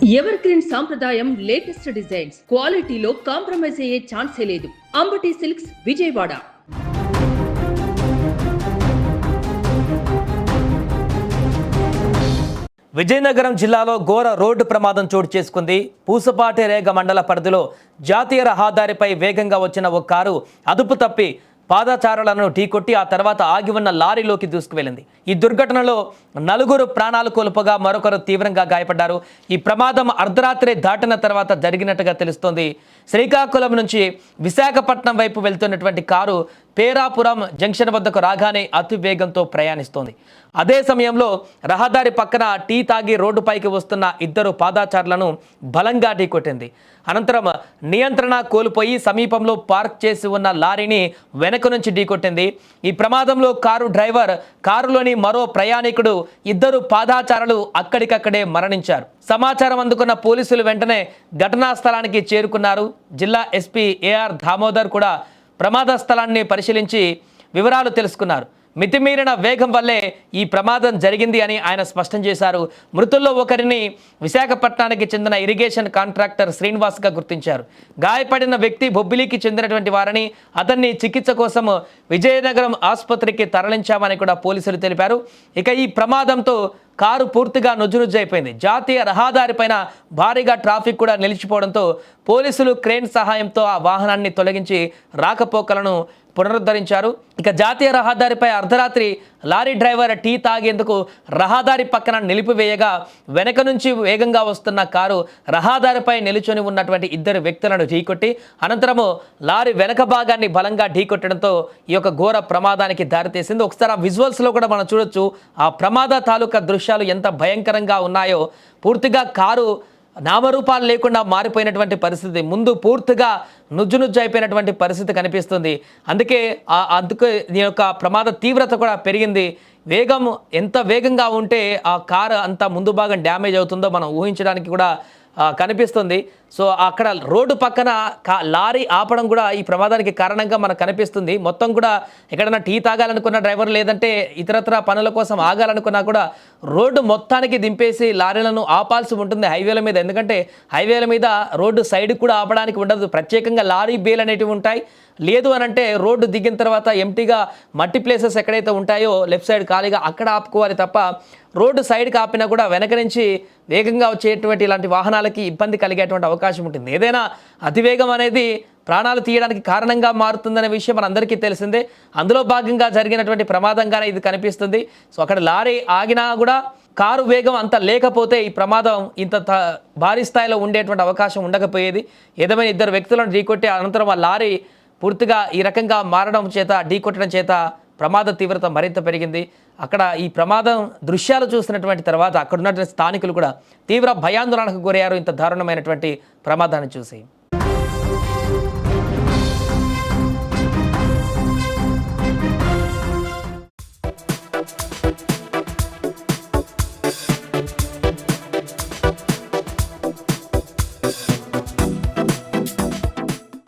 Ever green సాంప్రదాయం latest designs క్వాలిటీలో compromise అయ్యే ఛాన్సే లేదు. అంబటి సిల్క్స్ విజయవాడ. విజయనగరం జిల్లాలో ఘోర రోడ్డు ప్రమాదం చోటు చేసుకుంది. పూసపాటి రేగ మండల పరిధిలో జాతీయ రహదారిపై వేగంగా వచ్చిన ఓ కారు అదుపు తప్పి పాదచారులను ఢీకొట్టి ఆ తర్వాత ఆగి ఉన్న లారీలోకి దూసుకువెళ్ళింది. ఈ దుర్ఘటనలో 4 ప్రాణాలు కోల్పోగా మరొకరు తీవ్రంగా గాయపడ్డారు. ఈ ప్రమాదం అర్ధరాత్రి దాటిన తర్వాత జరిగినట్టుగా తెలుస్తోంది. శ్రీకాకుళం నుంచి విశాఖపట్నం వైపు వెళ్తున్నటువంటి కారు పేరాపురం జంక్షన్ వద్దకు రాగానే అతి వేగంతో ప్రయాణిస్తోంది. అదే సమయంలో రహదారి పక్కన టీ తాగి రోడ్డుపైకి వస్తున్న 2 పాదచారులను బలంగా ఢీకొట్టింది. అనంతరం నియంత్రణ కోల్పోయి సమీపంలో పార్క్ చేసి ఉన్న లారీని వెనక నుంచి ఢీకొట్టింది. ఈ ప్రమాదంలో కారు డ్రైవర్, కారులోని మరో ప్రయాణికుడు, 2 పాదచారులు అక్కడికక్కడే మరణించారు. సమాచారం అందుకున్న పోలీసులు వెంటనే ఘటనా స్థలానికి చేరుకున్నారు. జిల్లా ఎస్పీ ఏఆర్ దామోదర్ కూడా ప్రమాద స్థలాన్ని పరిశీలించి వివరాలు తెలుసుకున్నారు. మితిమీరిన వేగం వల్లే ఈ ప్రమాదం జరిగింది అని ఆయన స్పష్టం చేశారు. మృతుల్లో ఒకరిని విశాఖపట్నానికి చెందిన ఇరిగేషన్ కాంట్రాక్టర్ శ్రీనివాస్గా గుర్తించారు. గాయపడిన వ్యక్తి బొబ్బిలికి చెందినటువంటి వారని, అతన్ని చికిత్స కోసం విజయనగరం ఆసుపత్రికి తరలించామని కూడా పోలీసులు తెలిపారు. ఇక ఈ ప్రమాదంతో కారు పూర్తిగా నుజ్జునుజ్జైపోయింది. జాతీయ రహదారిపైన భారీగా ట్రాఫిక్ కూడా నిలిచిపోవడంతో పోలీసులు క్రేన్ సహాయంతో ఆ వాహనాన్ని తొలగించి రాకపోకలను పునరుద్ధరించారు. ఇక జాతీయ రహదారిపై అర్ధరాత్రి లారీ డ్రైవర్ టీ తాగేందుకు రహదారి పక్కన నిలిపివేయగా వెనక నుంచి వేగంగా వస్తున్న కారు రహదారిపై నిలుచొని ఉన్నటువంటి 2 వ్యక్తులను ఢీకొట్టి అనంతరము లారీ వెనక భాగాన్ని బలంగా ఢీకొట్టడంతో ఈ యొక్క ఘోర ప్రమాదానికి దారితీసింది. ఒకసారి ఆ విజువల్స్లో కూడా మనం చూడొచ్చు ఆ ప్రమాద తాలూకా దృశ్యాలు ఎంత భయంకరంగా ఉన్నాయో. పూర్తిగా కారు నామరూపాలు లేకుండా మారిపోయినటువంటి పరిస్థితి, ముందు పూర్తిగా నుజ్జు అయిపోయినటువంటి పరిస్థితి కనిపిస్తుంది. అందుకే ఈ యొక్క ప్రమాద తీవ్రత కూడా పెరిగింది. వేగం ఎంత వేగంగా ఉంటే ఆ కారు అంత ముందు భాగం డ్యామేజ్ అవుతుందో మనం ఊహించడానికి కూడా కనిపిస్తుంది. సో అక్కడ రోడ్డు పక్కన లారీ ఆపడం కూడా ఈ ప్రమాదానికి కారణంగా మనకు కనిపిస్తుంది. మొత్తం కూడా ఎక్కడైనా టీ తాగాలనుకున్న డ్రైవర్, లేదంటే ఇతరత్ర పనుల కోసం ఆగాలనుకున్నా కూడా రోడ్డు మొత్తానికి దింపేసి లారీలను ఆపాల్సి ఉంటుంది హైవేల మీద. ఎందుకంటే హైవేల మీద రోడ్డు సైడ్ కూడా ఆపడానికి ఉండదు, ప్రత్యేకంగా లారీ బేల్ అనేటివి ఉంటాయి. లేదు అని అంటే రోడ్డు దిగిన తర్వాత ఎంటీగా మట్టి ప్లేసెస్ ఎక్కడైతే ఉంటాయో లెఫ్ట్ సైడ్ ఖాళీగా అక్కడ ఆపుకోవాలి తప్ప రోడ్డు సైడ్కి ఆపినా కూడా వెనక నుంచి వేగంగా వచ్చేటువంటి ఇలాంటి వాహనాలకి ఇబ్బంది కలిగేటువంటి అవకాశం ఉంటుంది. ఏదైనా అతివేగం అనేది ప్రాణాలు తీయడానికి కారణంగా మారుతుందనే విషయం మనందరికీ తెలిసిందే. అందులో భాగంగా జరిగినటువంటి ప్రమాదంగానే ఇది కనిపిస్తుంది. సో అక్కడ లారీ ఆగినా కూడా కారు వేగం అంత లేకపోతే ఈ ప్రమాదం ఇంత భారీ స్థాయిలో ఉండేటువంటి అవకాశం ఉండకపోయేది. ఏదేమైనా 2 వ్యక్తులను ఢీకొట్టి అనంతరం ఆ లారీ పూర్తిగా ఈ రకంగా మారడం చేత, ఢీకొట్టడం చేత ప్రమాద తీవ్రత మరింత పెరిగింది. అక్కడ ఈ ప్రమాదం దృశ్యాలు చూసినటువంటి తర్వాత అక్కడ ఉన్నటువంటి స్థానికులు కూడా తీవ్ర భయాందోళనకు గురయ్యారు ఇంత దారుణమైనటువంటి ప్రమాదాన్ని చూసి.